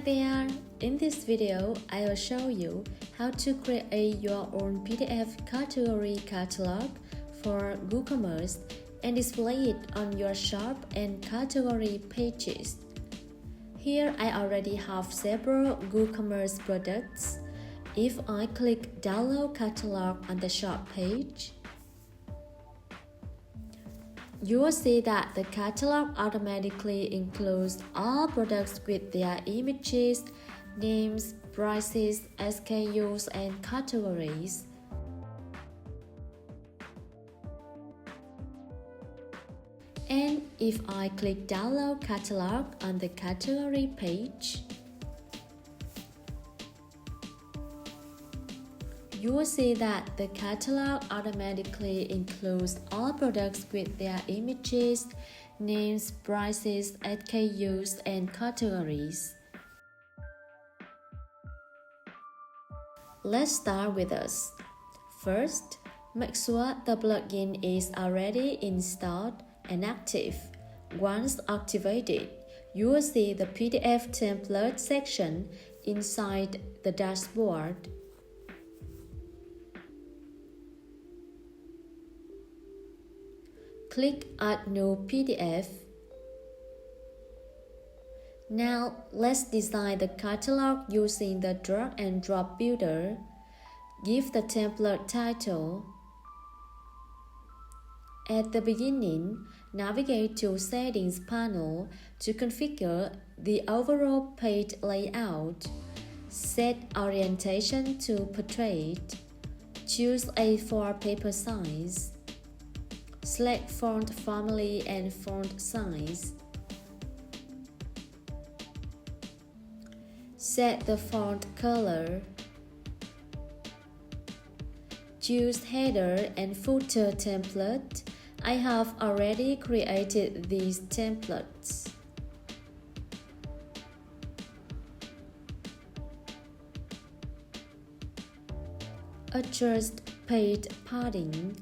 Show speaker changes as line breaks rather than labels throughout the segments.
there! In this video, I will show you how to create your own PDF category catalog for WooCommerce and display it on your shop and category pages. Here I already have several WooCommerce products. If I click Download Catalog on the shop page, you will see that the catalog automatically includes all products with their images, names, prices, SKUs, and categories. And if I click Download Catalog on the category page, you will see that the catalog automatically includes all products with their images, names, prices, SKUs, and categories. Let's start with us. First, make sure the plugin is already installed and active. Once activated, you will see the PDF template section inside the dashboard. Click Add New PDF. Now, let's design the catalog using the drag and drop builder. Give the template title. At the beginning, navigate to Settings panel to configure the overall page layout. Set orientation to portrait. Choose A4 paper size. Select font family and font size. Set the font color. Choose header and footer template. I have already created these templates. Adjust page padding.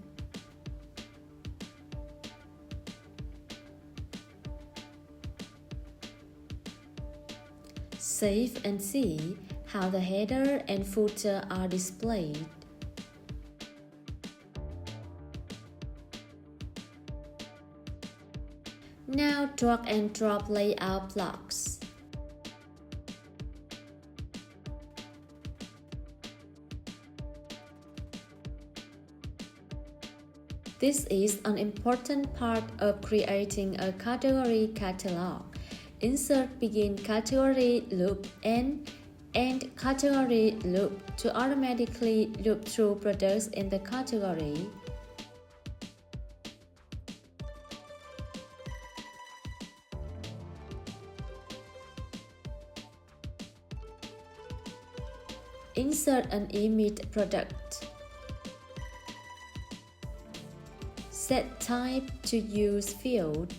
Save and see how the header and footer are displayed. Now drag and drop layout blocks. This is an important part of creating a category catalog. Insert Begin Category Loop and End Category Loop to automatically loop through products in the category. Insert an image product. Set type to use field.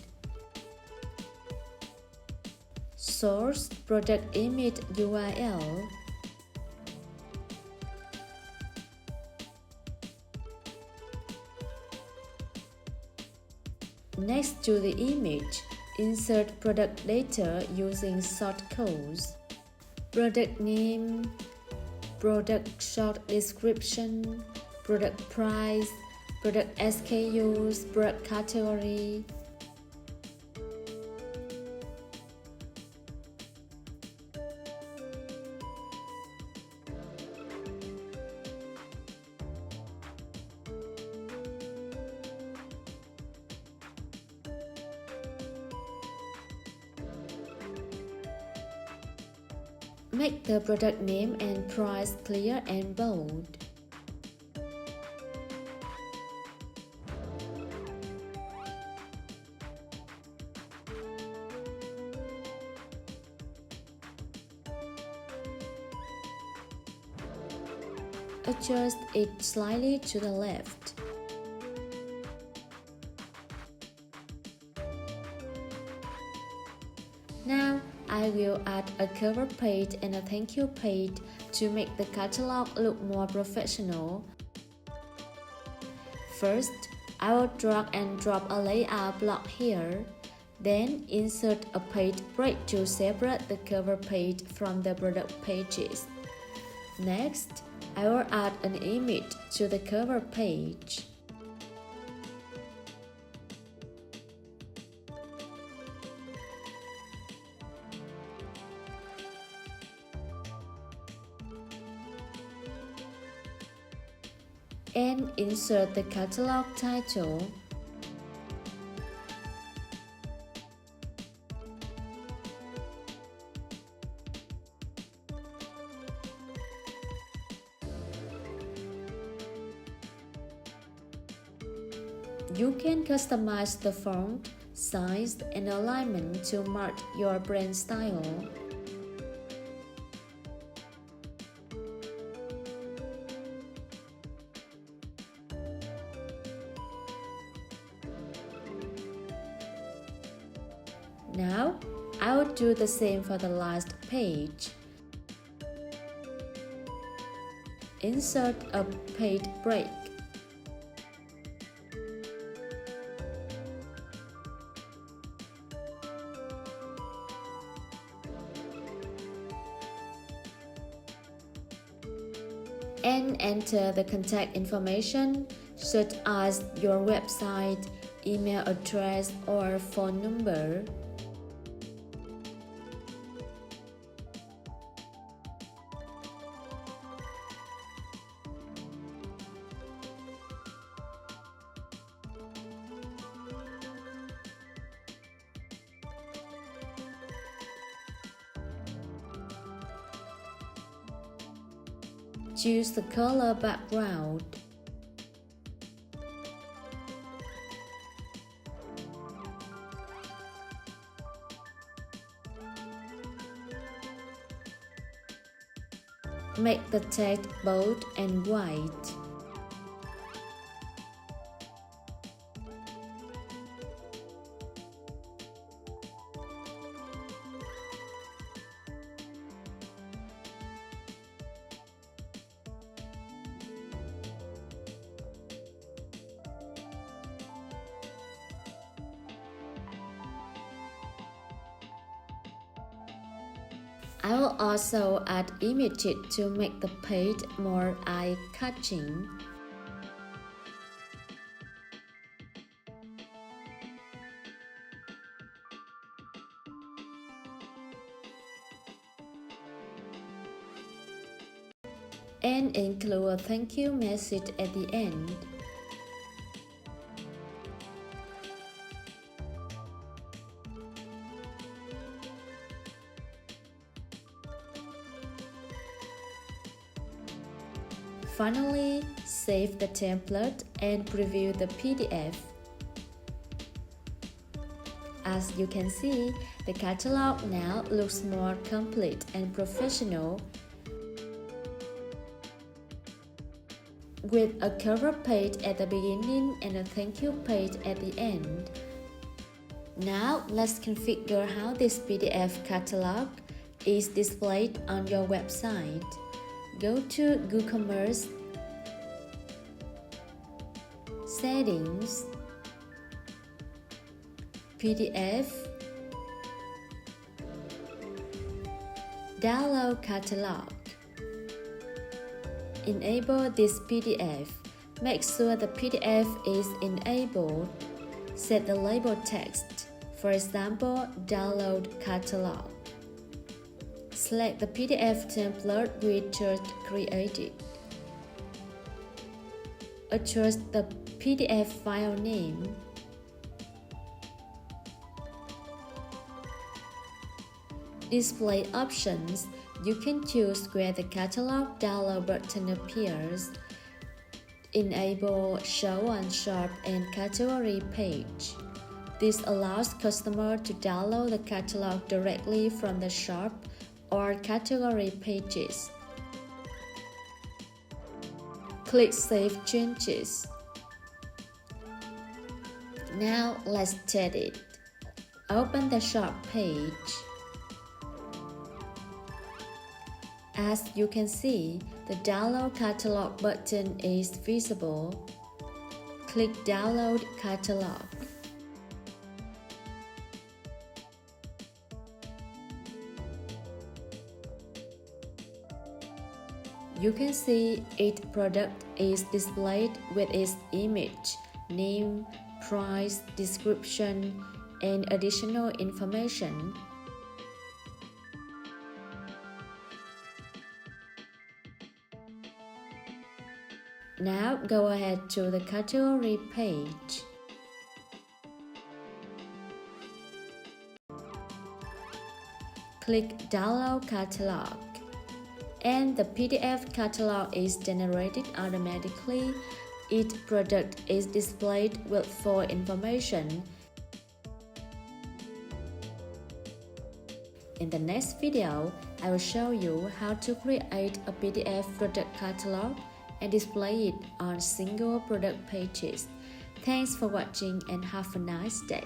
Source product image URL. Next to the image, insert product data using shortcodes. Product name, product short description, product price, product SKUs, product category. Make the product name and price clear and bold. Adjust it slightly to the left. Now, I will add a cover page and a thank you page to make the catalog look more professional. First, I will drag and drop a layout block here. Then insert a page break to separate the cover page from the product pages. Next, I will add an image to the cover page. And insert the catalog title. You can customize the font, size, and alignment to match your brand style. Now, I will do the same for the last page. Insert a page break. And enter the contact information such as your website, email address, or phone number. Choose the color background. Make the text bold and white. I will also add images to make the page more eye-catching. And include a thank you message at the end. Finally, save the template and preview the PDF. As you can see, the catalog now looks more complete and professional, with a cover page at the beginning and a thank you page at the end. Now let's configure how this PDF catalog is displayed on your website. Go to WooCommerce, Settings, PDF, Download Catalog. Enable this PDF. Make sure the PDF is enabled. Set the label text, for example, Download Catalog. Select the PDF template we just created. Adjust the PDF file name. Display options. You can choose where the catalog download button appears. Enable Show on Shop and Category page. This allows customers to download the catalog directly from the shop or category pages. Click Save Changes. Now let's test it. Open the shop page. As you can see, the Download Catalog button is visible. Click Download Catalog. You can see each product is displayed with its image, name, price, description, and additional information. Now go ahead to the category page. Click Download Catalog, and the PDF catalog is generated automatically. Each product is displayed with full information. In the next video, I will show you how to create a PDF product catalog and display it on single product pages. Thanks for watching and have a nice day.